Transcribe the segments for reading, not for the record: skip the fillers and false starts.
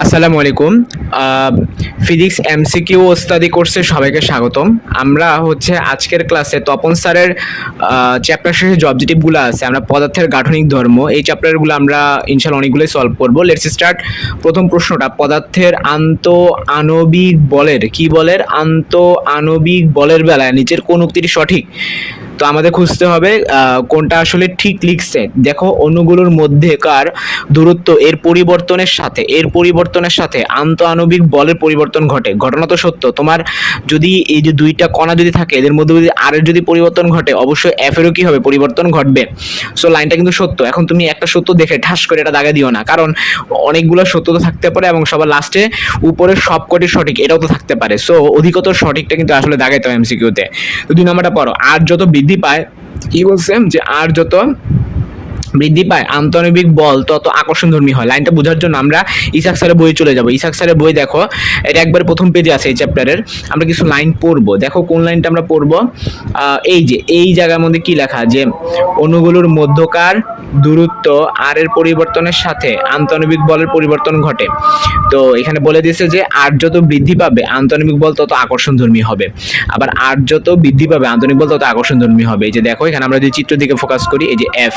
আসসালামু আলাইকুম। Physics MCQ ওস্তাদি কোর্সে সবাইকে স্বাগতম। আমরা আজকের ক্লাসে তপন স্যারের চ্যাপ্টার শেষে যে অবজেক্টিভগুলো আছে, আমরা পদার্থের গাঠনিক ধর্ম এই চ্যাপ্টারগুলো আমরা ইনশাআল্লাহ অনেকগুলোই সলভ করব। Let's start. প্রথম প্রশ্নটা, পদার্থের আন্তঃআণবিক বলের আন্তঃআণবিক বলের বেলায় নিচের কোন উক্তিটি সঠিক? তো আমাদের খুঁজতে হবে কোনটা আসলে ঠিক লিখছে। দেখো, অণুগুলোর মধ্যেকার দূরত্ব এর পরিবর্তনের সাথে আন্তঃআণবিক বলের পরিবর্তন ঘটে। ঘটনা তো সত্য। তোমার যদি এই যে দুইটা কণা যদি থাকে, এদের মধ্যে যদি আর এর যদি পরিবর্তন ঘটে, অবশ্যই এফ এরও কি হবে, পরিবর্তন ঘটবে। সো লাইনটা কিন্তু সত্য। এখন তুমি একটা সত্য দেখে ঠাস করে এটা দাগা দিও না, কারণ অনেকগুলো সত্য তো থাকতে পারে এবং সবার লাস্টে উপরের সবকটি সঠিক এটাও তো থাকতে পারে। সো অধিকতর সঠিকটা কিন্তু আসলে দাগাইতে হয় এমসিকিউতে। তো 2 নাম্বারটা পড়ো। আর যত বৃদ্ধি পায়, কি বলছে যে আর যত বৃদ্ধি পায় আন্তঃআণবিক বল তত আকর্ষণধর্মী হয়। লাইনটা বোঝার জন্য আমরা ইসাক স্যারের বই চলে যাব। ইসাক স্যারের বই দেখো, এটা একবার প্রথম পেজে আছে এই চ্যাপ্টারের। আমরা কিছু লাইন পড়বো। দেখো কোন লাইনটা আমরা পড়বো। এই জায়গার মধ্যে কি লেখা, যে অণুগুলোর মধ্যকার দূরত্ব আর এর পরিবর্তনের সাথে আন্তঃআণবিক বলের পরিবর্তন ঘটে। তো এখানে বলে দিয়েছে যে আর যত বৃদ্ধি পাবে আন্তঃআণবিক বল তত আকর্ষণধর্মী হবে। আবার আর যত বৃদ্ধি পাবে আন্তঃআণবিক বল তত আকর্ষণধর্মী হবে। এই যে দেখো, এখানে আমরা যদি চিত্র দিকে ফোকাস করি, এই যে এফ,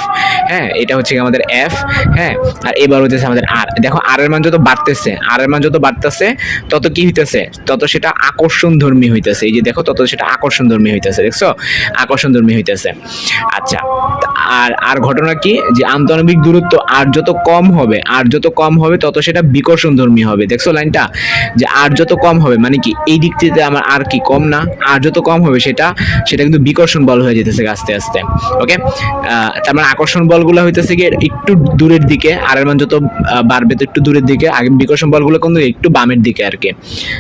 হ্যাঁ, এটা হচ্ছে আমাদের এফ, হ্যাঁ, আর এবার হচ্ছে আমাদের আর। দেখো, আর এর মান যত বাড়তেছে তত কি হইতেছে, তত সেটা আকর্ষণধর্মী হইতেছে। এই যে দেখো, তত সেটা আকর্ষণধর্মী হইতেছে। দেখছো, আকর্ষণধর্মী হইতেছে। আচ্ছা, আর ঘটনা কি, যে আন্তঃআণবিক দূরত্ব আর যত কম হবে তত সেটা বিকর্ষণধর্মী হবে। দেখছো লাইনটা, যে আর যত কম হবে মানে কি, এই দিক থেকে আমার আর কি কম না, আর যত কম হবে সেটা কিন্তু বিকর্ষণ বল হয়ে যেতেছে আস্তে আস্তে। ওকে, তার মানে আকর্ষণ বলগুলো হইতেছে কি একটু দূরের দিকে, আর এর মান যত বাড়বে তো একটু দূরের দিকে, আগে বিকর্ষণ বলগুলো কিন্তু একটু বামের দিকে আর কি।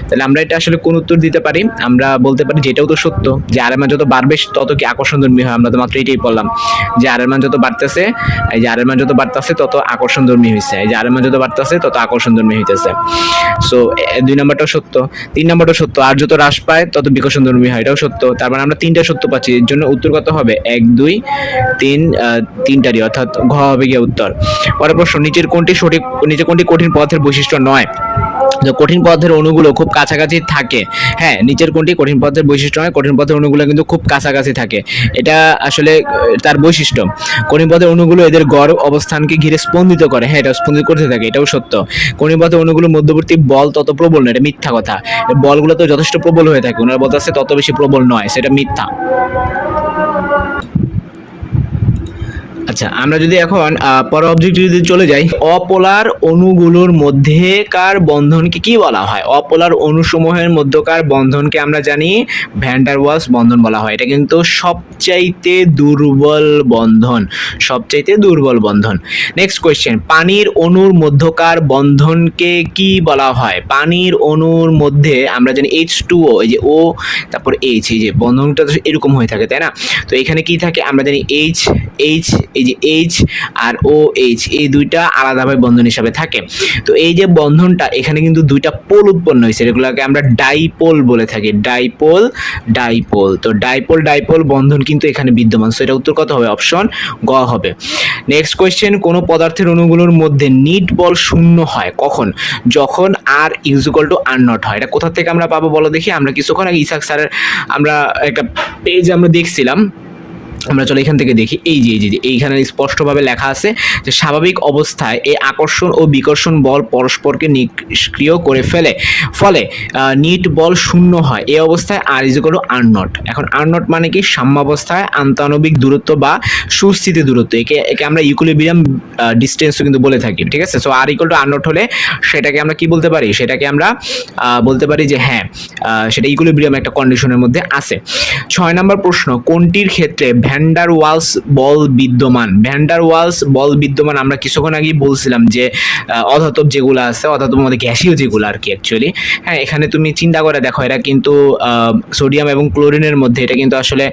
তাহলে আমরা এটা আসলে কোন উত্তর দিতে পারি? আমরা বলতে পারি যেটাও তো সত্য, যে আর এর মান যত বাড়বে তত কি আকর্ষণধর্মী হয়। আমরা তো মাত্র এটাই বললাম, যে আর এর মান যত বাড়তেছে, এই যে আর এর মান যত বাড়তেছে তত আকর্ষণধর্মী হইছে, এই যে আর এর মান যত বাড়তেছে তত আকর্ষণধর্মী হইতেছে। সো 2 নাম্বারটাও সত্য। 3 নাম্বারটাও সত্য, আর যত হ্রাস পায় তত বিকর্ষণধর্মী হয়, এটাও সত্য। তার মানে আমরা 3টা সত্য পাচ্ছি। এর জন্য উত্তর কত হবে? 1 2 3, 3টারই, অর্থাৎ ঘ হবে গিয়ে উত্তর। পরের প্রশ্ন, নিচে কোনটি কঠিন পদার্থের বৈশিষ্ট্য নয়? যে কঠিন পদার্থের অণুগুলো খুব কাছাকাছি থাকে। হ্যাঁ, নিচের কোনটি কঠিন পদার্থের বৈশিষ্ট্য নয়? কঠিন পদার্থের অণুগুলো কিন্তু খুব কাছাকাছি থাকে, এটা আসলে তার বৈশিষ্ট্য। কঠিন পদার্থের অণুগুলো এদের গড় অবস্থানকে ঘিরে স্পন্দিত করে। হ্যাঁ, এটা স্পন্দিত করতে থাকে, এটাও সত্য। কঠিন পদার্থের অণুগুলোর মধ্যবর্তী বল তত প্রবল নয়, এটা মিথ্যা কথা। বলগুলো তো যথেষ্ট প্রবল হয়ে থাকে, ওনারা বলতেছে তত বেশি প্রবল নয়, সেটা মিথ্যা। আচ্ছা, আমরা যদি এখন পরের অবজেক্টে যদি চলে যাই, অপোলার অণুগুলোর মধ্যেকার বন্ধনকে কি বলা হয়? অপোলার অণুসমূহের মধ্যকার বন্ধনকে আমরা জানি ভ্যান ডার ওয়ালস বন্ধন বলা হয়। এটা কিন্তু সবচাইতে দুর্বল বন্ধন। নেক্সট কোয়েশ্চেন, পানির অণুর মধ্যকার বন্ধনকে কি বলা হয়? পানির অণুর মধ্যে আমরা জানি H2O, এই যে O তারপর H, এই যে বন্ধনটা তো এরকম হয়ে থাকে, তাই না? তো এখানে কি থাকে, আমরা জানি H, এই যে H আর OH, এই দুইটা আলাদাভাবে বন্ধন হিসাবে থাকে। তো এই যে বন্ধনটা, এখানে কিন্তু দুইটা পোল উৎপন্ন হয়েছে, এগুলোকে আমরা ডাইপোল বলে থাকি। ডাইপোল। তো ডাইপোল বন্ধন কিন্তু এখানে বিদ্যমান। সো এটা উত্তর কত হবে? অপশন গ হবে। নেক্সট কোয়েশ্চেন, কোন পদার্থের অণুগুলোর মধ্যে নিট বল শূন্য হয় কখন? যখন আর ইকুয়াল টু আর নট হয়। এটা কোথা থেকে আমরা পাবো বলো দেখি? আমরা কিছুক্ষণ আগে ইসাক স্যারের আমরা একটা পেজ আমরা দেখছিলাম, আমরা চলো এখান থেকে দেখি। এই যে এইখানে স্পষ্টভাবে লেখা আছে যে স্বাভাবিক অবস্থায় এই আকর্ষণ ও বিকর্ষণ বল পরস্পরকে নিষ্ক্রিয় করে ফলে নিট বল শূন্য হয়। এই অবস্থায় আর ইকুয়াল টু আর নট। এখন আর নট মানে কি? সাম্যাবস্থায় আন্তঃআণবিক দূরত্ব বা সুস্থিতি দূরত্ব, একে আমরা ইকুইলিব্রিয়াম ডিসটেন্সও কিন্তু বলে থাকি, ঠিক আছে? So R equal to R not হলে সেটাকে আমরা কি বলতে পারি? সেটাকে আমরা বলতে পারি যে হ্যাঁ, সেটা ইকুইলিব্রিয়াম একটা কন্ডিশনের মধ্যে আছে। 6 নম্বর প্রশ্ন, কোনটির ক্ষেত্রে ভ্যান ডার ওয়ালস বল বিদ্যমান? ভ্যান ডার ওয়ালস বল বিদ্যমান আমরা কিছুক্ষণ আগেই বলছিলাম যে অধাতব যেগুলো আছে, অধাতব মধ্যে গ্যাসীয় যেগুলো আর কি অ্যাকচুয়ালি। হ্যাঁ, এখানে তুমি চিন্তা করে দেখো, এরা কিন্তু সোডিয়াম এবং ক্লোরিনের মধ্যে এটা কিন্তু আসলে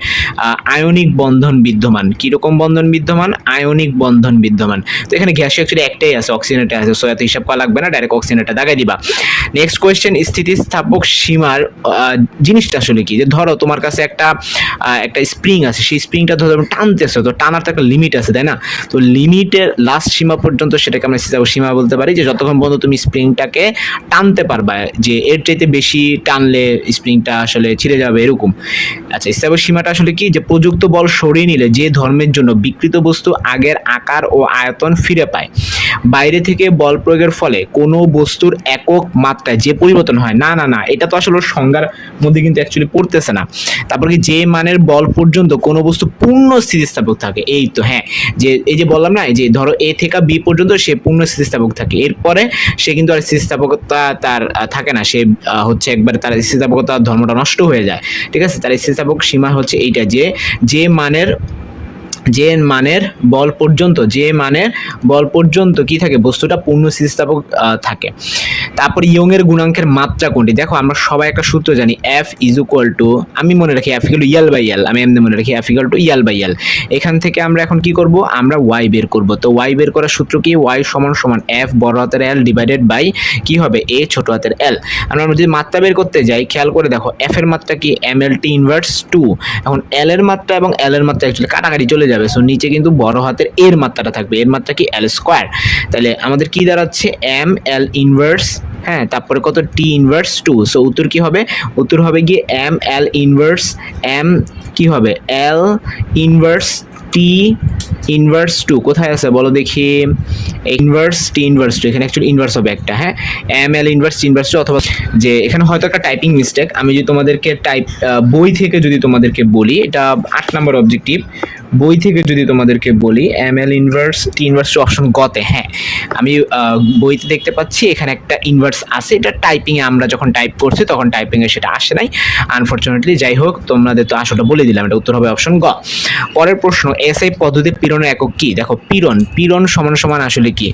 আয়নিক বন্ধন বিদ্যমান। কিরকম বন্ধন বিদ্যমান? আয়নিক বন্ধন বিদ্যমান। তো এখানে গ্যাসীয় অ্যাকচুয়ালি একটাই আছে, অক্সিজেনটা আছে। সো এত হিসাব করা লাগবে না, ডাইরেক্ট অক্সিজেনটা দাগাই দিবা। নেক্সট কোয়েশ্চেন, স্থিতিস্থাপক সীমার জিনিসটা আসলে কি? যে ধরো তোমার কাছে একটা স্প্রিং আছে, সেই স্প্রিং স্প্রিংটা ধরো টানতেছো, তো টানার তো একটা লিমিট আছে, তাই না? তো লিমিটের লাস্ট সীমা পর্যন্ত সেটাকে আমরা স্থিতিস্থাপক সীমা বলতে পারি, যে যতক্ষণ পর্যন্ত তুমি স্প্রিংটাকে টানতে পারবা, যে এর চাইতে বেশি টানলে স্প্রিংটা আসলে ছিঁড়ে যাবে এরকম। আচ্ছা, স্থিতিস্থাপক সীমাটা আসলে কি, যে প্রযুক্ত বল সরিয়ে নিলে যে ধর্মের জন্য বিকৃত বস্তু আগের আকার ও আয়তন ফিরে পায়। বাইরে থেকে বল প্রয়োগের ফলে কোনো বস্তুর একক মাত্রায় যে পরিবর্তন হয়, না না না, এটা তো আসলে সংজ্ঞার মধ্যে কিন্তু অ্যাকচুয়ালি পড়তেছে না। তারপর কি, যে মানের বল পর্যন্ত কোনো বস্তু পূর্ণ স্থিতিস্থাপক থাকে, এই তো হ্যাঁ, যে এই যে বললাম না, যে ধরো এ থেকে বি পর্যন্ত সে পূর্ণ স্থিতিস্থাপক থাকে, এরপরে সে কিন্তু আর স্থিতিস্থাপকতা তার থাকে না, সে হচ্ছে একবার তার স্থিতিস্থাপকতার ধর্মটা নষ্ট হয়ে যায়। ঠিক আছে, তার স্থিতিস্থাপক সীমা হচ্ছে এইটা, যে যে মানের বল পর্যন্ত কি থাকে, বস্তুটা পূর্ণ স্থিতিস্থাপক থাকে। তারপর ইয়ং এর গুণাঙ্কের মাত্রা কোনটি? দেখো আমরা সবাই একটা সূত্র জানি, এফ ইজ ইকুয়াল টু, আমি মনে রাখি F equal to yal by L, আমি এমনি মনে রাখি F equal to yal by L. এখান থেকে আমরা এখন কি করব, আমরা ওয়াই বের করব। তো ওয়াই বের করার সূত্র কি, ওয়াই সমান সমান এফ বড় হাতের এল ডিভাইডেড বাই কি হবে, এ ছোট হাতের এল। আমরা যদি মাত্রা বের করতে যাই, খেয়াল করে দেখো, এফ এর মাত্রা কি এম এল টি ইনভার্স 2, এখন এল এর মাত্রা এবং এল এর মাত্রা অ্যাকচুয়ালি কাটাকাটি চলে যাবে, সো নিচে কিন্তু বড় হাতের এর মাত্রাটা থাকবে, এর মাত্রা কি এল স্কোয়ার। তাহলে আমাদের কি দাঁড়াচ্ছে, এম এল ইনভার্স, হ্যাঁ, তারপরে কত, টি ইনভার্স 2। সো উত্তর কি হবে, উত্তর হবে গিয়ে এম এল ইনভার্স, এম কি হবে, এল ইনভার্স টি ইনভার্স 2। কোথায় আছে বলো দেখি, ইনভার্স টি ইনভার্স 2, এখানে অ্যাকচুয়ালি ইনভার্স হবে একটা, হ্যাঁ, M L inverse T inverse 2, অথবা যে এখানে হয়তো একটা টাইপিং মিস্টেক, আমি যদি তোমাদেরকে বই থেকে যদি তোমাদেরকে বলি, এটা 8 নম্বর অবজেক্টিভ, বই থেকে যদি তোমাদেরকে বলি M L inverse T inverse 2 option গতে, হ্যাঁ আমি বইতে দেখতে পাচ্ছি এখানে একটা ইনভার্স আছে, এটা টাইপিংয়ে আমরা যখন টাইপ করছি তখন টাইপিংয়ে সেটা আসে নাই আনফরচুনেটলি। যাই হোক, তোমাদের তো আসলটা বলে দিলাম, এটা উত্তর হবে অপশন গ। পরের প্রশ্ন, এসআই পদ্ধতির পীড়নের একক কি? দেখো, পীড়ন সমান সমান আসলে কি,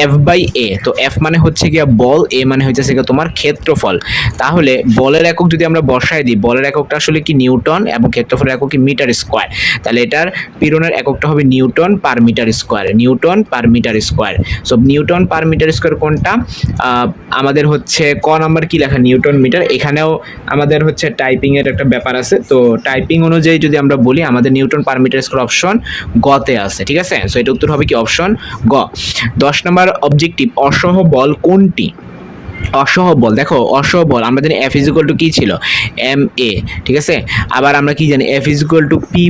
এফ বাই এ। তো এফ মানে হচ্ছে গিয়া বল, এ মানে হচ্ছে তোমার ক্ষেত্রফল। তাহলে বলের একক যদি আমরা বসায় দিই, বলের এককটা আসলে কি নিউটন এবং ক্ষেত্রফলের একক কি মিটার স্কোয়ার। তাহলে এটার পীড়নের এককটা হবে newton per metre square, newton per metre square. So newton per metre square কোনটা, আমাদের হচ্ছে ক নাম্বার কি লেখা, নিউটন মিটার। এখানেও আমাদের হচ্ছে টাইপিং এর একটা ব্যাপার আছে, তো টাইপিং অনুযায়ী যদি আমরা বলি, আমাদের newton per metre square option গতে আছে, ঠিক আছে। সো এটা উত্তর হবে কি অপশন গ। 10 নম্বর অবজেক্টিভ, অসহ বল কোনটি? অসহ বল, দেখো অসহ বল আমরা জানি এফ ইজ ইকুয়াল টু কি ছিল, এম এ, ঠিক আছে। আবার আমরা কি জানি, F is equal to P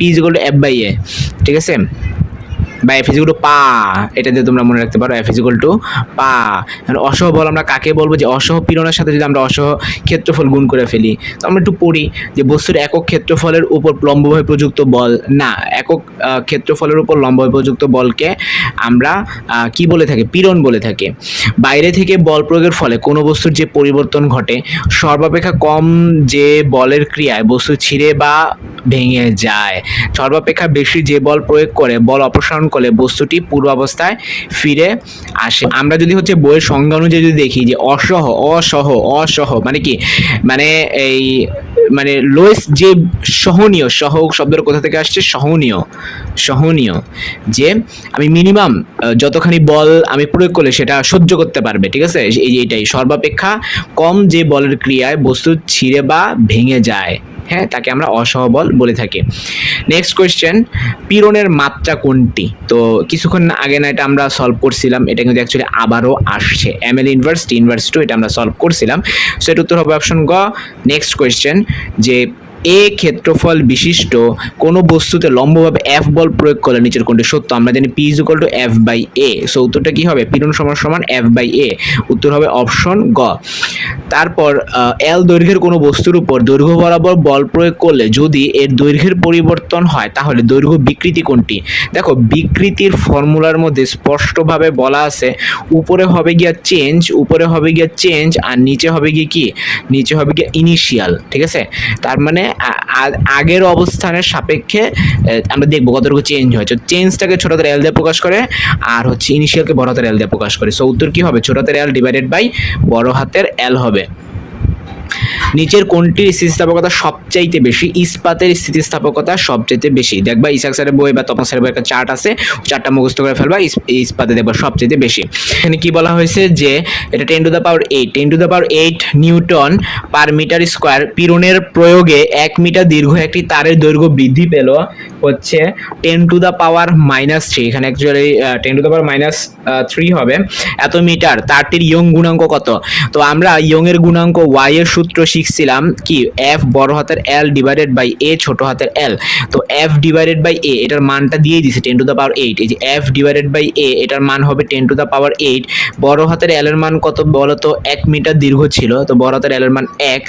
is equal to F by A, ঠিক আছে, বা এফ ইজ ইকুয়াল টু পা, এটা দিয়ে তোমরা মনে রাখতে পারো, এফ ইজ ইকুয়াল টু পা। অসহ বল আমরা কাকে বলবো, যে অসহ পীড়নের সাথে যদি আমরা অসহ ক্ষেত্রফল গুণ করে ফেলি, তো আমরা একটু পড়ি, যে বস্তুর একক ক্ষেত্রফলের উপর লম্বভাবে প্রযুক্ত বল, না, একক ক্ষেত্রফলের উপর লম্বভাবে প্রযুক্ত বলকে আমরা কি বলে থাকি, পীড়ন বলে থাকি। বাইরে থেকে বল প্রয়োগের ফলে কোনো বস্তুর যে পরিবর্তন ঘটে, সর্বাপেক্ষা কম যে বলের ক্রিয়ায় বস্তু ছিঁড়ে বা ভেঙে যায়, সর্বাপেক্ষা বেশি যে বল প্রয়োগ করে বল অপসারণ করলে বস্তুটি পূর্বাবস্থায় ফিরে আসে। আমরা যদি হচ্ছে বইয়ের সংজ্ঞা অনুযায়ী যদি দেখি, যে অসহ মানে কি, মানে এই মানে লোয়েস্ট যে সহনীয়, সহ শব্দের কোথা থেকে আসছে, সহনীয়, যে আমি মিনিমাম যতখানি বল আমি প্রয়োগ করলে সেটা সহ্য করতে পারবে, ঠিক আছে, এইটাই সর্বাপেক্ষা কম যে বলের ক্রিয়ায় বস্তু ছিঁড়ে বা ভেঙে যায়, হ্যাঁ, তাকে আমরা অসহবল বলে থাকি। নেক্সট কোয়েশ্চেন, পীড়নের মাত্রা কোনটি? তো কিছুক্ষণ আগে না এটা আমরা সলভ করছিলাম, এটা কিন্তু অ্যাকচুয়ালি আবারও আসছে, M L inverse T inverse 2, এটা আমরা সলভ করছিলাম। সো এর উত্তর হবে অপশন গ। নেক্সট কোয়েশ্চেন, যে এ ক্ষেত্রফল বিশিষ্ট কোনো বস্তুতে লম্বভাবে এফ বল প্রয়োগ করলে নিচের কোনটি সত্য? আমরা জানি P is equal to F by A. So উত্তরটা কি হবে, পীড়ন সমান সমান এফ বাই এ, উত্তর হবে অপশন গ। তারপর এল দৈর্ঘ্যের কোনো বস্তুর উপর দৈর্ঘ্য বরাবর বল প্রয়োগ করলে যদি এর দৈর্ঘ্যের পরিবর্তন হয়, তাহলে দৈর্ঘ্য বিকৃতি কোনটি? দেখো, বিকৃতির ফর্মুলার মধ্যে স্পষ্টভাবে বলা আছে, উপরে হবে গিয়া চেঞ্জ, আর নিচে হবে গিয়ে কি, নিচে হবে গিয়ে ইনিশিয়াল, ঠিক আছে। তার মানে আগের অবস্থানের সাপেক্ষে আমরা দেখবো কতটুকু চেঞ্জ হয়েছে। চেঞ্জটাকে ছোট হাতের এল দিয়ে প্রকাশ করে, আর হচ্ছে ইনিশিয়ালকে বড় হাতের এল দিয়ে প্রকাশ করে। সো উত্তর কি হবে, ছোট হাতের এল ডিভাইডেড বাই বড় হাতের এল হবে। নিচের কোনটির স্থিতিস্থাপকতা সবচাইতে বেশি? ইস্পাতের স্থিতিস্থাপকতা সবচাইতে বেশি। দেখবা ইসাক স্যারের বই বা তপন স্যারের বই একটা চার্ট আছে, চার্টটা মুখস্থ করে ফেলবা, ইস্পাতে দেখবা সবচাইতে বেশি। এখানে কি বলা হয়েছে যে এটা 10⁻8 নিউটন পার মিটার স্কোয়ার পীড়নের প্রয়োগে 1 মিটার দীর্ঘ একটি তারের দৈর্ঘ্য বৃদ্ধি পেল হচ্ছে 10⁻³ এখানে অ্যাকচুয়ালি 10⁻³ হবে এত মিটার। তারটির ইয়ং গুণাঙ্ক কত? তো আমরা ইয়ং এর গুণাঙ্ক y এর সূত্র শিখছিলাম কি, f বড় হাতের L ডিভাইডেড বাই a ছোট হাতের l। তো f ডিভাইডেড বাই a এটার মানটা দিয়ে দিছে 10⁻8। এই যে f ডিভাইডেড বাই a এটার মান হবে 10⁻8। বড় হাতের l এর মান কত বলো তো? 1 মিটার দীর্ঘ ছিল, তো বড় হাতের l এর মান 1,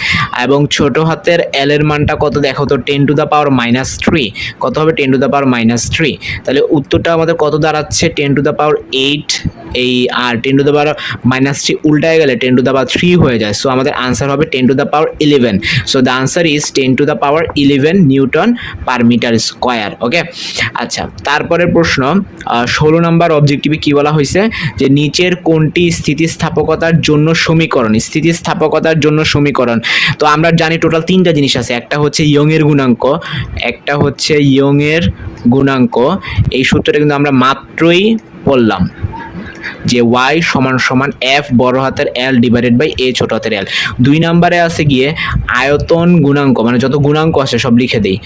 এবং ছোট হাতের l এর মানটা কত দেখো তো? 10⁻³ কত হবে? 10⁻³ তাহলে উত্তরটা আমাদের কত দাঁড়াচ্ছে? 10⁻8 এই আর 10⁻³ উল্টায় গেলে 10⁻³ হয়ে যায়। সো আমাদের আনসার হবে 10⁻11। So the answer is 10⁻11 newton per metre square. Okay, আচ্ছা তারপরের প্রশ্ন 16 নম্বর অবজেক্টিভে কি বলা হয়েছে যে নিচের কোনটি স্থিতিস্থাপকতার জন্য সমীকরণ? স্থিতিস্থাপকতার জন্য সমীকরণ, তো আমরা জানি টোটাল 3টা জিনিস আছে। একটা হচ্ছে ইয়ং এর গুণাঙ্ক, এই সূত্রটা কিন্তু আমরা মাত্রই বললাম যে y সমান সমান f বড় হাতের L ডিভাইডেড বাই a ছোট হাতের l। 2 নম্বরে আছে গিয়ে আয়তন গুণাঙ্ক, মানে যত গুণাঙ্ক আছে সব লিখে দেই।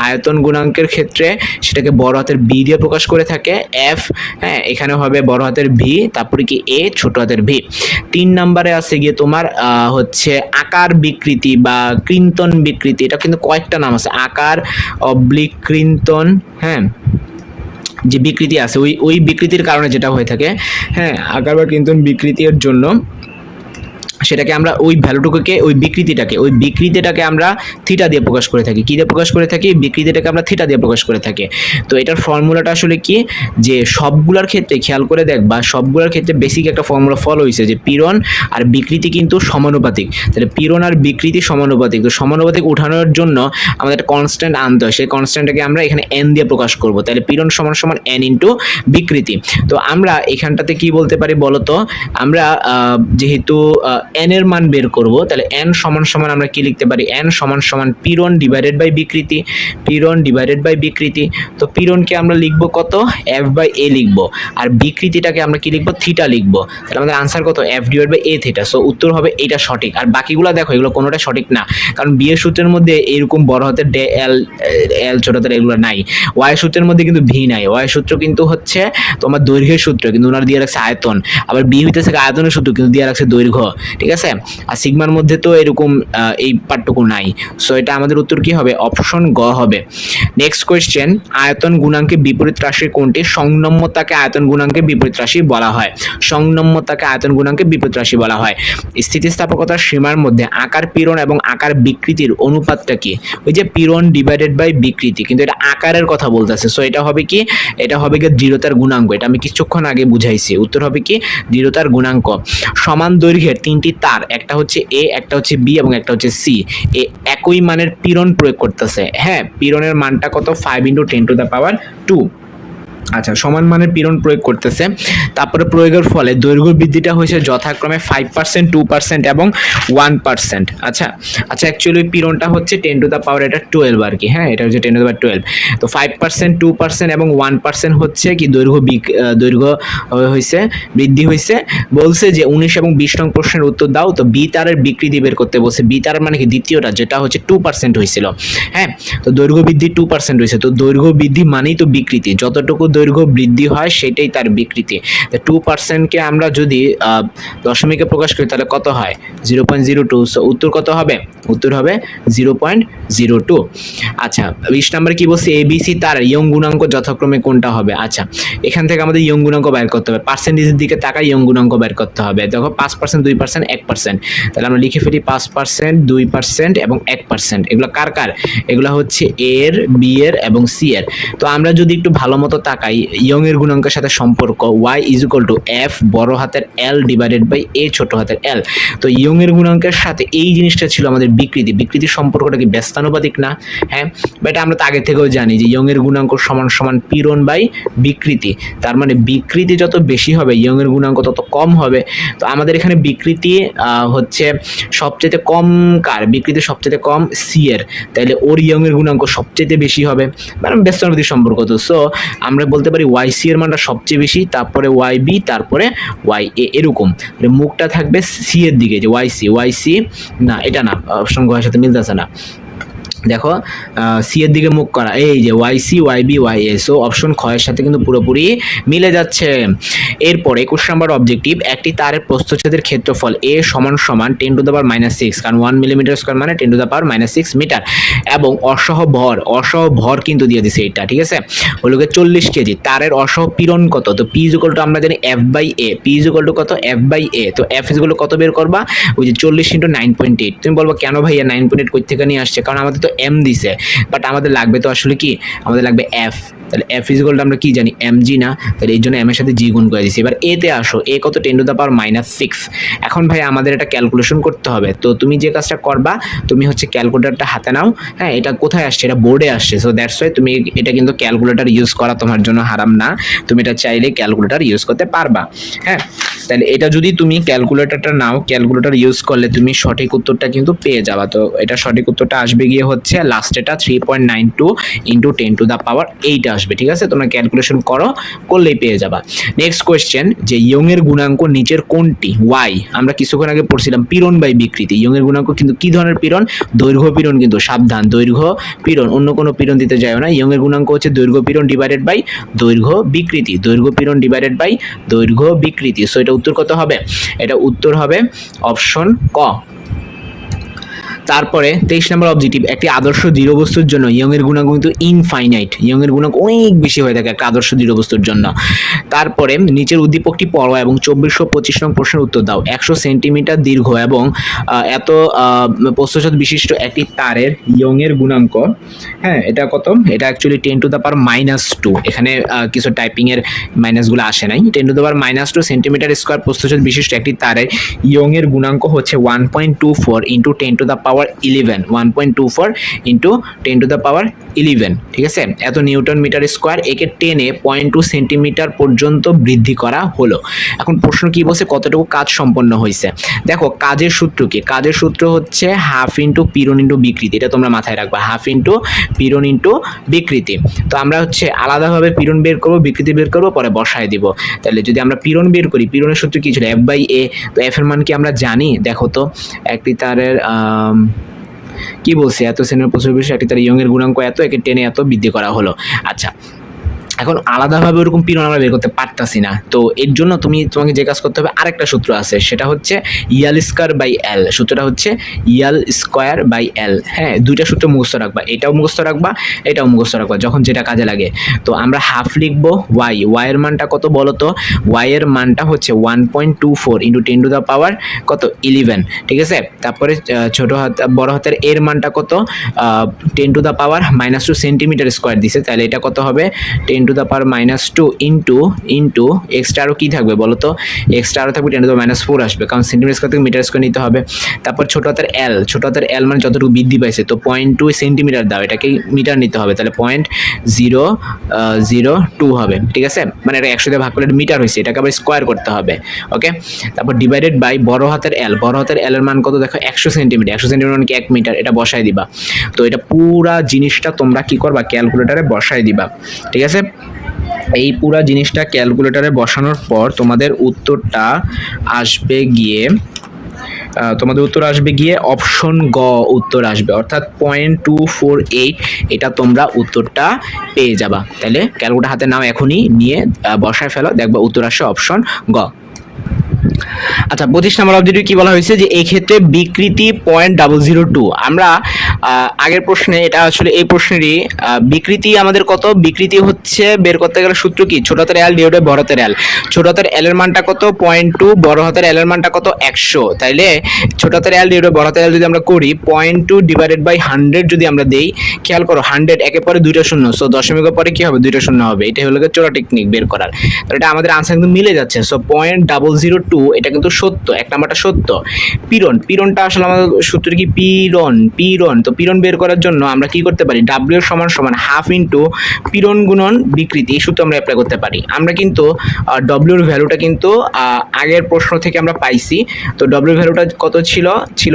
আয়তন গুণাঙ্কের ক্ষেত্রে সেটাকে বড় হাতের b দিয়ে প্রকাশ করে থাকে f, হ্যাঁ এখানে হবে বড় হাতের v, তারপরে কি a ছোট হাতের v। 3 নম্বরে আছে গিয়ে তোমার হচ্ছে আকার বিকৃতি বা কৃন্তন বিকৃতি, এটা কিন্তু কয়েকটা নাম আছে, আকার অবলিক কৃন্তন, হ্যাঁ যে বিকৃতি আছে ওই বিকৃতির কারণে যেটা হয়ে থাকে, হ্যাঁ আকার বা কৃন্তন বিকৃতির জন্য সেটাকে আমরা ওই ভ্যালুটুকুকে ওই বিকৃতিটাকে আমরা থিটা দিয়ে প্রকাশ করে থাকি। কি দিয়ে প্রকাশ করে থাকি? বিকৃতিটাকে আমরা থিটা দিয়ে প্রকাশ করে থাকি। তো এটার ফর্মুলাটা আসলে কি, যে সবগুলোর ক্ষেত্রে খেয়াল করে দেখবা, সবগুলোর ক্ষেত্রে বেসিক একটা ফর্মুলা ফলো হয়েছে যে পীড়ন আর বিকৃতি কিন্তু সমানুপাতিক। তাহলে পীড়ন আর বিকৃতি সমানুপাতিক, তো সমানুপাতিক উঠানোর জন্য আমাদের একটা কনস্ট্যান্ট আনতে হয়, সেই কনস্ট্যান্টটাকে আমরা এখানে n দিয়ে প্রকাশ করব। তাহলে পীড়ন সমান সমান n ইন্টু বিকৃতি। তো আমরা এখানটাতে কি বলতে পারি বলো তো? আমরা যেহেতু n এর মান বের করব, তাহলে n সমান সমান আমরা কি লিখতে পারি? n সমান সমান পীড়ন ডিভাইডেড বাই বিকৃতি। তো পীড়নকে আমরা লিখব কত? f বাই a লিখব, আর বিকৃতিটাকে আমরা কি লিখব? থিটা লিখব। তাহলে আমাদের আনসার কত? f divide by a theta. So উত্তর হবে এটা সঠিক। আর বাকিগুলো দেখো এগুলো কোনোটা সঠিক না, কারণ b এর সূত্রের মধ্যে এরকম বড় হাতের l ছোট হাতের এগুলো নাই। y এর সূত্রের মধ্যে কিন্তু v নাই। y এর সূত্র কিন্তু হচ্ছে তোমার দৈর্ঘ্যের সূত্র, কিন্তু ওনার দিয়ে রাখছে আয়তন। আবার b হইতেছে আয়তনের সূত্র, কিন্তু দিয়ে রাখছে দৈর্ঘ্য, ঠিক আছে? আর সিগমার মধ্যে তো এরকম এই পার্টটুকু নাই। সো এটা আমাদের উত্তর কি হবে? অপশন গ হবে। নেক্সট কোয়েশ্চেন, আয়তন গুণাঙ্কের বিপরীত রাশি কোনটি? সংনম্যতাকে আয়তন গুণাঙ্কের বিপরীত রাশি বলা হয়। স্থিতিস্থাপকতার সীমার মধ্যে আকার পীড়ন এবং আকার বিকৃতির অনুপাতটা কি? ওই যে পীড়ন ডিভাইডেড বাই বিকৃতি, কিন্তু এটা আকারের কথা বলতেছে। সো এটা হবে কি? এটা হবে কি দৃঢ়তার গুণাঙ্ক। এটা আমি কিছুক্ষণ আগে বুঝাইছি। উত্তর হবে কি? দৃঢ়তার গুণাঙ্ক। সমান দৈর্ঘ্যের 3টি তার, একটা হচ্ছে A, একটা হচ্ছে B এবং একটা হচ্ছে C, একই মানের পীড়ন প্রয়োগ করতেছে। হ্যাঁ, পীড়নের মানটা কত? 5 × 10⁻²। আচ্ছা, সমান মানের পীড়ন প্রয়োগ করতেছে। তারপরে প্রয়োগের ফলে দৈর্ঘ্য বৃদ্ধিটা হয়েছে যথাক্রমে 5%, 2% এবং 1%। আচ্ছা অ্যাকচুয়ালি পীড়নটা হচ্ছে 10⁻12 আর কি। হ্যাঁ, এটা হচ্ছে 10⁻12। তো 5%, 2% এবং 1% হচ্ছে কি দৈর্ঘ্য হয়েছে বৃদ্ধি হয়েছে। বলছে যে 19 এবং 20 নং প্রশ্নের উত্তর দাও। তো বি তারের বিকৃতি বের করতে বলছে। বি তার মানে কি? দ্বিতীয়টা, যেটা হচ্ছে 2% হয়েছিল। হ্যাঁ, তো দৈর্ঘ্য বৃদ্ধি 2% হয়েছে। তো দৈর্ঘ্য বৃদ্ধি মানেই তো বিকৃতি, যতটুকু দৈর্ঘ্য বৃদ্ধি হয় সেটাই তার বিকৃতি। 2%কে আমরা যদি দশমিকে প্রকাশ করি তাহলে কত হয়? 0.02। সো উত্তর কত হবে? উত্তর হবে 0.02। আচ্ছা, 20 নম্বরে কি বলছে? ABC তার ইয়ং গুণাঙ্ক যথাক্রমে কোনটা হবে? আচ্ছা, এখান থেকে আমাদের ইয়ং গুণাঙ্ক বের করতে হবে। পার্সেন্টেজের দিকে তাকাই ইয়ং গুণাঙ্ক বের করতে হবে। দেখো 5%, 2%, 1%। তাহলে আমরা লিখে ফেলি 5%, 2% এবং 1%। এগুলো কার? এগুলো হচ্ছে A এর, B এর এবং C এর। তো আমরা যদি একটু ভালো মতো তাকাই তাকাই, ইয়ং এর গুণাঙ্কের সাথে সম্পর্ক y is equal two f বড় হাতের L ডিভাইডেড বাই a ছোট হাতের L। তো ইয়ং এর গুণাঙ্কের সাথে এই জিনিসটা ছিল আমাদের বিকৃতির সম্পর্কটা কি ব্যস্তানুপাতিক না? হ্যাঁ, বাট আমরা তো আগে থেকেও জানি যে ইয়ং এর গুণাঙ্ক সমান সমান পীড়ন বাই বিকৃতি। তার মানে বিকৃতি যত বেশি হবে ইয়ং এর গুণাঙ্ক তত কম হবে। তো আমাদের এখানে বিকৃতি হচ্ছে সবচেয়ে কম কার? বিকৃতি সবচেয়ে কম সি এর, তাইলে ওর ইয়ং এর গুণাঙ্ক সবচেয়ে বেশি হবে, মানে ব্যস্তানুপাতিক সম্পর্ক। তো সো আমরা বলতে পারি ওয়াই সি এর মানটা সবচেয়ে বেশি, তারপরে ওয়াই বি, তারপরে ওয়াই এ, এরকম মুখটা থাকবে সি এর দিকে, যে ওয়াই সি না, এটা না, অপশন ঘয়ের সাথে মিলতেছে না। দেখো সি এর দিকে মুখ করা, এই যে Y C Y B Y A, so option ক্ষয়ের সাথে কিন্তু পুরোপুরি মিলে যাচ্ছে। এরপরে 21 নম্বর অবজেক্টিভ, একটি তারের প্রস্থচ্ছেদের ক্ষেত্রফল এ সমান সমান 10⁻⁶, কারণ 1 মিলিমিটার স্কোয়ার মানে 10⁻�6 মিটার, এবং অসহ ভর কিন্তু দিয়ে দিছে এটা, ঠিক আছে, হলো 40 কেজি। তারের অসহ পীড়ন কত? তো পি ইজ ইকুয়াল টু আমরা জানি F by A, P is equal to কত? F by A. তো এফ ইজ ইকুয়াল টু কত বের করবা? ওই যে 40 × 9.8। তুমি বলবো কেন ভাইয়া 9.8 কই থেকে নিয়ে আসছে? কারণ আমাদের তো এম দিছে, বাট আমাদের লাগবে তো আসলে কি, আমাদের লাগবে এফ। তাহলে এফ ইজ ইকুয়াল টু আমরা কি জানি? এম জি না? তাহলে এই জন্য এম এর সাথে জি গুণ করে দিছি। এবার এতে আসো, এ কত? 10⁻⁻6। এখন ভাই আমাদের এটা ক্যালকুলেশন করতে হবে। তো তুমি যে কাজটা করবা, তুমি হচ্ছে ক্যালকুলেটরটা হাতে নাও। হ্যাঁ, এটা কোথায় আসছে? এটা বোর্ডে আসছে। সো দ্যাটস ওয়াই তুমি এটা কিন্তু ক্যালকুলেটর ইউজ করা তোমার জন্য হারাম না, তুমি এটা চাইলে ক্যালকুলেটর ইউজ করতে পারবা। হ্যাঁ, তাহলে এটা যদি তুমি ক্যালকুলেটরটা নাও, ক্যালকুলেটর ইউজ করলে তুমি সঠিক উত্তরটা কিন্তু পেয়ে যাবা। তো এটা সঠিক উত্তরটা আসবে গিয়ে হচ্ছে লাস্টেটা 3.92 × 10⁸ আসবে, ঠিক আছে? তোমরা ক্যালকুলেশন করলেই পেয়ে যাবা। নেক্সট কোয়েশ্চেন, যে ইয়ং এর গুণাঙ্ক নিচের কোনটি? ওয়াই, আমরা কিছুক্ষণ আগে পড়ছিলাম পীড়ন বাই বিকৃতি। ইয়ং এর গুণাঙ্ক কিন্তু কি ধরনের পীড়ন? দৈর্ঘ্য পীড়ন, কিন্তু সাবধান, দৈর্ঘ্য পীড়ন, অন্য কোনো পীড়ন দিতে যাও না। ইয়ং এর গুণাঙ্ক হচ্ছে দৈর্ঘ্য পীড়ন ডিভাইডেড বাই দৈর্ঘ্য বিকৃতি, দৈর্ঘ্য পীড়ন ডিভাইডেড বাই দৈর্ঘ্য বিকৃতি। সো এটা উত্তর কত হবে? এটা উত্তর হবে অপশন ক। তারপরে 23 নম্বর অবজেক্টিভ, একটি আদর্শ দৃঢ় বস্তুর জন্য ইয়ং এর গুণাঙ্ক কিন্তু ইনফাইনাইট, ইয়ং এর গুণাঙ্ক অনেক বেশি হয়ে থাকে একটা আদর্শ দৃঢ় বস্তুর জন্য। তারপরে নিচের উদ্দীপকটি পড়ো এবং 2425 নং প্রশ্নের উত্তর দাও। 100 সেন্টিমিটার দীর্ঘ এবং এত প্রস্থচ্ছেদ বিশিষ্ট একটি তারের ইয়ং এর গুণাঙ্ক, হ্যাঁ, এটা কত? এটা অ্যাকচুয়ালি 10⁻⁻2, এখানে কিছু টাইপিং এর মাইনাসগুলো আসে নাই। 10⁻⁻2 সেন্টিমিটার স্কোয়ার প্রস্থচ্ছেদ বিশিষ্ট একটি তারের ইয়ং এর গুণাঙ্ক হচ্ছে 1.24 × 10⁻11, 1.24 × 10⁻11, ঠিক আছে? এত নিউটন মিটার স্কোয়ার, একে টেনে 0.2 সেন্টিমিটার পর্যন্ত বৃদ্ধি করা হলো। এখন প্রশ্ন কি বলছে? কতটুকু কাজ সম্পন্ন হয়েছে? দেখো কাজের সূত্র কি? কাজের সূত্র হচ্ছে হাফ ইন্টু পীড়ন ইন্টু বিকৃতি, এটা তোমরা মাথায় রাখবা, হাফ ইন্টু পীড়ন ইন্টু বিকৃতি। তো আমরা হচ্ছে আলাদাভাবে পীড়ন বের করবো, বিকৃতি বের করবো, পরে বসায় দিব। তাহলে যদি আমরা পীড়ন বের করি, পীড়নের সূত্র কি ছিল? F by A. তো এফ এর মান কি আমরা জানি? দেখো তো, একটি তারের কি বলছে? এত সেন্টিমিটার প্রস্থ বিশিষ্ট একটি তার ইয়ং এর গুণাঙ্ক এত, একে টেনে এত বৃদ্ধি করা হলো। আচ্ছা, এখন আলাদাভাবে ওরকম পীড়ন আমরা বের করতে পারতাছি না। তো এর জন্য তোমাকে যে কাজ করতে হবে, আরেকটা সূত্র আছে, সেটা হচ্ছে ইয়াল স্কোয়ার বাই এল। সূত্রটা হচ্ছে ইয়াল স্কোয়ার বাই এল। হ্যাঁ, দুইটা সূত্র মুখস্থ রাখবা, এটাও মুখস্থ রাখবা, এটাও মুখস্থ রাখবা, যখন যেটা কাজে লাগে। তো আমরা হাফ লিখবো ওয়াই, ওয়াই এর মানটা কত বলো তো? ওয়াই এর মানটা হচ্ছে 1.24 × 10⁻11, ঠিক আছে? তারপরে বড় হাতের এর মানটা কত? 10⁻⁻2 সেন্টিমিটার স্কোয়ার দিছে, তাহলে এটা কত হবে? 10⁻⁻2 ইন্টু এক্সট্রা আরও কী থাকবে বলো তো? এক্সট্রা আরও থাকবে 10⁻⁻4 আসবে, কারণ সেন্টিমিটার স্কোয়ার থেকে মিটার স্কোয়ার নিতে হবে। তারপর ছোট হাতের এল মানে যতটুকু বৃদ্ধি পাইছে, তো 0.2 সেন্টিমিটার দাও, এটাকে মিটার নিতে হবে, তাহলে 0.002 হবে, ঠিক আছে? মানে এটা 100 দিয়ে ভাগ করলে মিটার হয়েছে, এটাকে আবার স্কোয়ার করতে হবে, ওকে? তারপর ডিভাইডেড বাই বড় হাতের এল এর মান কত? দেখো 100 সেন্টিমিটার, 100 সেন্টিমিটার মানে কি 1 মিটার, এটা বসায় দিবা। তো এটা পুরা জিনিসটা তোমরা কি করবা? ক্যালকুলেটারে বসায় দিবা, ঠিক আছে? এই পুরা জিনিসটা ক্যালকুলেটরে বসানোর পর তোমাদের উত্তরটা আসবে গিয়ে অপশন গ উত্তর আসবে, অর্থাৎ 0.248, এটা তোমরা উত্তরটা পেয়ে যাবা। তাহলে ক্যালকুলেটর হাতে নাও, এখনই নিয়ে বসায় ফেলো, দেখবা উত্তর আসে অপশন গ। আচ্ছা, 25 নম্বর অবজেক্টিভ কি বলা হয়েছে? যে এই ক্ষেত্রে বিকৃতি 0.002, আমরা আগের প্রশ্নে এটা আসলে এই প্রশ্নেরই বিকৃতি আমাদের কত, বিকৃতি হচ্ছে বের করতে গেলে সূত্র কি, ছোট হাতের এল ডিভাইড বাই বড় হাতের এল। ছোট হাতের এল এর মানটা কত 0.2, বড় হাতের এল এর মানটা কত 100। তাইলে ছোট হাতের এল ডিভাইড বাই বড় হাতের এল যদি আমরা করি 0.2 ডিভাইডেড বাই 100 যদি আমরা দেই, খেয়াল করো 100 একের পরে দুইটা শূন্য, সো দশমিকের পরে কি হবে দুইটা শূন্য হবে। এটা হলো চোরা টেকনিক বের করার। তো এটা আমাদের আনসার কিন্তু মিলে যাচ্ছে। সো 0.002 এটা কিন্তু সত্য, এক নাম্বারটা সত্য। পীড়নটা আসলে আমাদের সূত্র কি, পীড়ন। তো পীড়ন বের করার জন্য আমরা কি করতে পারি, ডাব্লিউ সমান সমান হাফ ইন্টু পীড়ন গুণন বিকৃতি, এই সূত্র আমরা অ্যাপ্লাই করতে পারি। আমরা কিন্তু ডব্লিউর ভ্যালুটা কিন্তু আগের প্রশ্ন থেকে আমরা পাইছি। তো ডব্লিউর ভ্যালুটা কত ছিল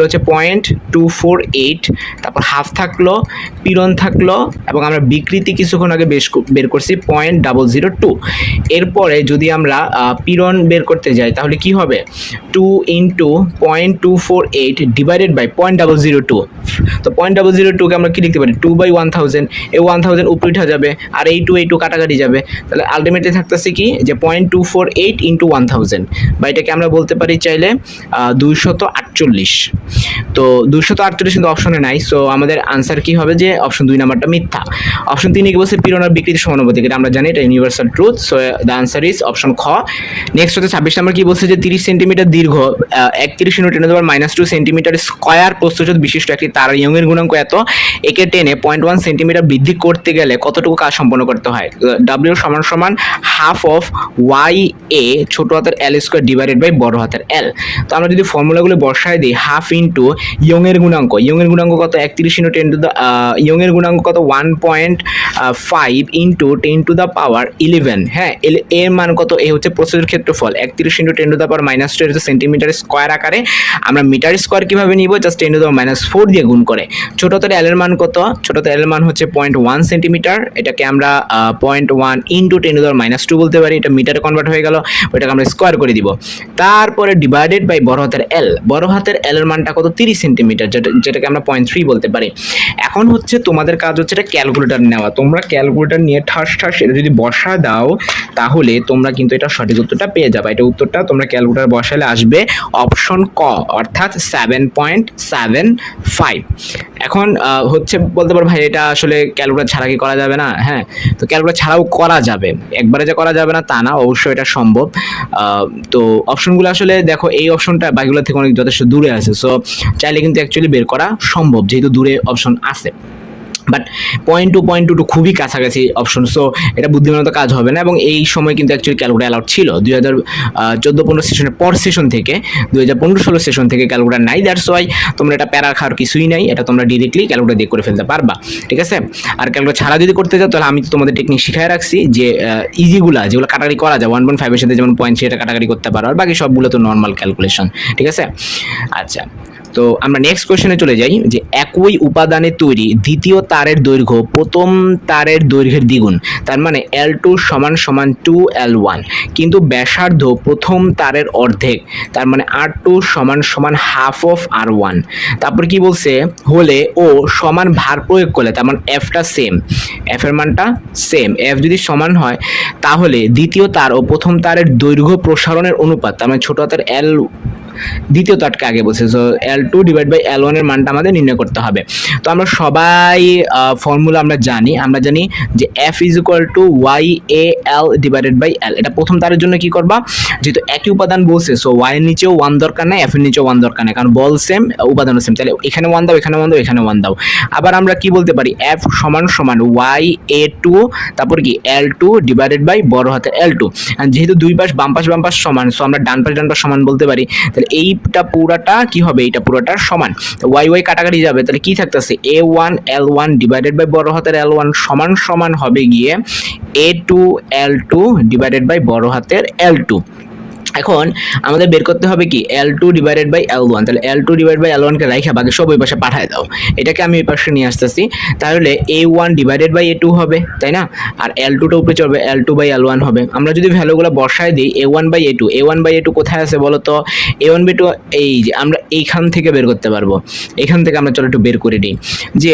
হচ্ছে 0.248, তারপর হাফ থাকলো, পীড়ন থাকলো, এবং আমরা বিকৃতি কিছুক্ষণ আগে বের করছি 0.002। এরপরে যদি আমরা পীড়ন বের করতে যাই তাহলে কি হবে, 2 ইন্টু 0.248 ডিভাইডেড বাই 0.002। তো 0.002 কে আমরা কি লিখতে পারি, 2/1000। এই 1000 উপরে উঠে যাবে, আর এই 2 কাটাকাটি যাবে, তাহলে আলটিমেটলি থাকতেছে কি যে 0.248 ইন্টু 1000, বা এটাকে আমরা বলতে পারি চাইলে 248। তো 248 কিন্তু অপশনে নাই, সো আমাদের আনসার কি হবে যে অপশন 2 নাম্বারটা মিথ্যা। অপশন 3 কি বলছে, পীড়ন আর বিকৃতি সমানুপাতিক, এটা আমরা জানি, এটা universal truth. So the answer is option খ। নেক্সট হচ্ছে 26 নাম্বার কি বলছে, যে 30 সেন্টিমিটার দীর্ঘ 31 × 10⁻² সেন্টিমিটার স্কয়ার প্রস্থচ্ছেদ বিশিষ্ট একটি তার ইয়ংয়ের গুণাঙ্ক এত, একে টেনে 0.1 সেন্টিমিটার বৃদ্ধি করতে গেলে কতটুকু কাজ সম্পন্ন করতে হয়। ডাব্লিউ সমান সমান হাফ অফ ওয়াই এ ছোট হাতের এল স্কোয়ার ডিভাইডেড বাই বড় হাতের এল। তো আমরা যদি ফর্মুলাগুলো বসায় দিই, হাফ ইন্টু ইয়ংয়ের গুণাঙ্ক কত 31 × 10 ইয়ংয়ের গুণাঙ্ক কত 1.5 ইন্টু 10⁻11। হ্যাঁ, এর মান কত, এ হচ্ছে প্রস্থের ক্ষেত্রফল, 31 × 10⁻² হচ্ছে সেন্টিমিটার স্কোয়ার আকারে। আমরা মিটার স্কোয়ার কিভাবে নিব, জাস্ট 10⁻4 দিয়ে গুণ করে। ছোট হাতের এল এর মান কত, ছোট হাতের এল এর মান হচ্ছে 0.1 সেন্টিমিটার, এটাকে আমরা 0.1 ইন্টু 10⁻² বলতে পারি, এটা মিটারে কনভার্ট হয়ে গেল, ওইটাকে আমরা স্কোয়ার করে দিব। তারপরে ডিভাইডেড বাই বড় হাতের এল এর মানটা কত 30 সেন্টিমিটার, যেটাকে আমরা 0.3 বলতে পারি। এখন হচ্ছে তোমাদের কাজ হচ্ছে এটা ক্যালকুলেটর নেওয়া। তোমরা ক্যালকুলেটর নিয়ে ঠাস এটা যদি বসা দাও তাহলে তোমরা কিন্তু এটা সঠিক উত্তরটা পেয়ে যাবে। এটা উত্তরটা তোমরা ক্যালকুলেটর বসালে আসবে অপশন ক, অর্থাৎ 7.75। এখন হচ্ছে বলতে পারো ভাই এটা আসলে ক্যালকুলেটর ছাড়া কি করা যাবে না? হ্যাঁ, তো ক্যালকুলেটর ছাড়াও করা যাবে, একবারে যে করা যাবে না তা না, অবশ্যই এটা সম্ভব। তো অপশনগুলো আসলে দেখো, এই অপশনটা বাকিগুলো থেকে অনেক যথেষ্ট দূরে আছে, সো চাইলে কিন্তু অ্যাকচুয়ালি বের করা সম্ভব যেহেতু দূরে অপশন আছে। বাট 0.2 খুবই কাছাকাছি অপশন, সো এটা বুদ্ধিমানতা কাজ হবে না। এবং এই সময় কিন্তু অ্যাকচুয়ালি ক্যালকুলেটর অ্যালাউড ছিল 2014-15 সেশনের পর সেশন থেকে, 2015-16 সেশন থেকে ক্যালকুলেটর নাই। দ্যাটস ওয়াই তোমরা এটা প্যারা খাওয়ার কিছুই নাই, এটা তোমরা ডিরেক্টলি ক্যালকুলেটর দিয়ে করে ফেলতে পারবা, ঠিক আছে। আর ক্যালকুলেটর ছাড়া যদি করতে চাও তাহলে আমি তো তোমাদের টেকনিক শিখাই রাখছি, যে ইজিগুলা যেগুলো কাটাকাটি করা যায় 1.5 এর সাথে, যেমন 0.3 এটা কাটাকাটি করতে পারো, আর বাকি সবগুলো তো নর্মাল ক্যালকুলেশন, ঠিক আছে। আচ্ছা, তো আমরা নেক্সট কোশ্চেনে চলে যাই, যে একই উপাদানে তৈরি দ্বিতীয় তারের দৈর্ঘ্য প্রথম তারের দৈর্ঘ্যের দ্বিগুণ, তার মানে L2 = 2L1, কিন্তু ব্যাসার্ধ প্রথম তারের অর্ধেক, তার মানে R2 = হাফ অফ R1। তারপর কি বলছে, হলে ও সমান ভার প্রয়োগ করলে, তার মানে Fটা সেম, F এর মানটা সেম, F যদি সমান হয় তাহলে দ্বিতীয় তার ও প্রথম তারের দৈর্ঘ্য প্রসারণের অনুপাত, তার মানে ছোট হাতের L দ্বিতীয় তারকে আগে বলছে, সো L2 / L1 এর মানটা আমাদের নির্ণয় করতে হবে। তো আমরা সবাই ফর্মুলা আমরা জানি যে F = YAL / L। এটা প্রথম তারের জন্য কি করবা, যেহেতু একই উপাদান বলছে, সো Y এর নিচেও 1 দরকার নাই, F এর নিচেও 1 দরকার নাই, কারণ বল সেম, উপাদানও সেম, তাহলে এখানে 1 দাও, এখানে 1 দাও, এখানে 1 দাও। আবার আমরা কি বলতে পারি, F = YA2, তারপর কি L2 / বড় হাতের L2। যেহেতু দুই পাশ বাম পাশ সমান, সো আমরা ডান পাশ সমান বলতে পারি, তাহলে এইটা পুরাটা কি হবে, এইটা পুরাটা সমান, y কাটাকাটি যাবে, তাহলে কি থাকতেছে A1 L1 / বড় হাতের L1 সমান হবে গিয়ে A2 L2 / বড় হাতের L2। এখন আমাদের বের করতে হবে কি L2 / L1, তাহলে L2 / L1 কে রাইখা বাকি সব ওই পাশে পাঠায় দাও, এটাকে আমি ওই পাশে নিয়ে আসতেছি, তাহলে A1 / A2 হবে, তাই না, আর L2 টা উপরে চলবে, L2 / L1 হবে। আমরা যদি ভ্যালুগুলো বসায় দিই, A1 / A2 কোথায় আছে বলো তো, A1 / A2 এই যে আমরা এইখান থেকে বের করতে পারবো, এখান থেকে আমরা চলো একটু বের করে দিই, যে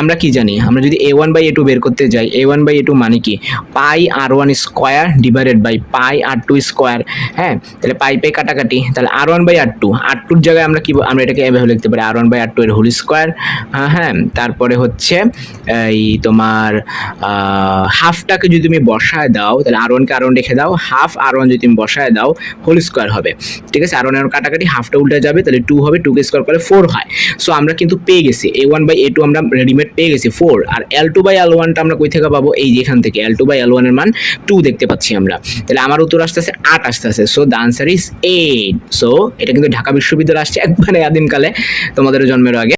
আমরা কি জানি, আমরা যদি A1 / A2 বের করতে যাই, A1 / A2 মানে কি পাই R1 স্কয়ার / পাই R2 স্কয়ার, হ্যাঁ, তাহলে পাইপে কাটাকাটি, তাহলে আর1/r2 জায়গায় আমরা এটাকে এভাবে লিখতে পারি r1/r2 এর হোল স্কোয়ার। হ্যাঁ, তারপরে হচ্ছে এই তোমার হাফটাকে যদি তুমি বসায় দাও, তাহলে আর1 রেখে দাও, হাফ আর1 যদি তুমি বসায় দাও হোল স্কোয়ার হবে। ঠিক আছে, আর1 কাটাকাটি, হাফটা উল্টে যাবে, তাহলে 2 হবে, 2 কে স্কোয়ার করলে 4 হয়। সো আমরা কিন্তু পেয়ে গেছি a1/a2 আমরা রেডিমেড পেয়ে গেছি 4, আর l2/l1টা আমরা কই থেকে পাবো? এই যে এখান থেকে l2/l1 এর মান 2 দেখতে পাচ্ছি আমরা। তাহলে আমার উত্তর আসতেছে 8 আসতেছে। So the answer is 8। So এটা কিন্তু ঢাকা বিশ্ববিদ্যালয়ে আসছে একবারে আদিমকালে, তোমাদের জন্মের আগে।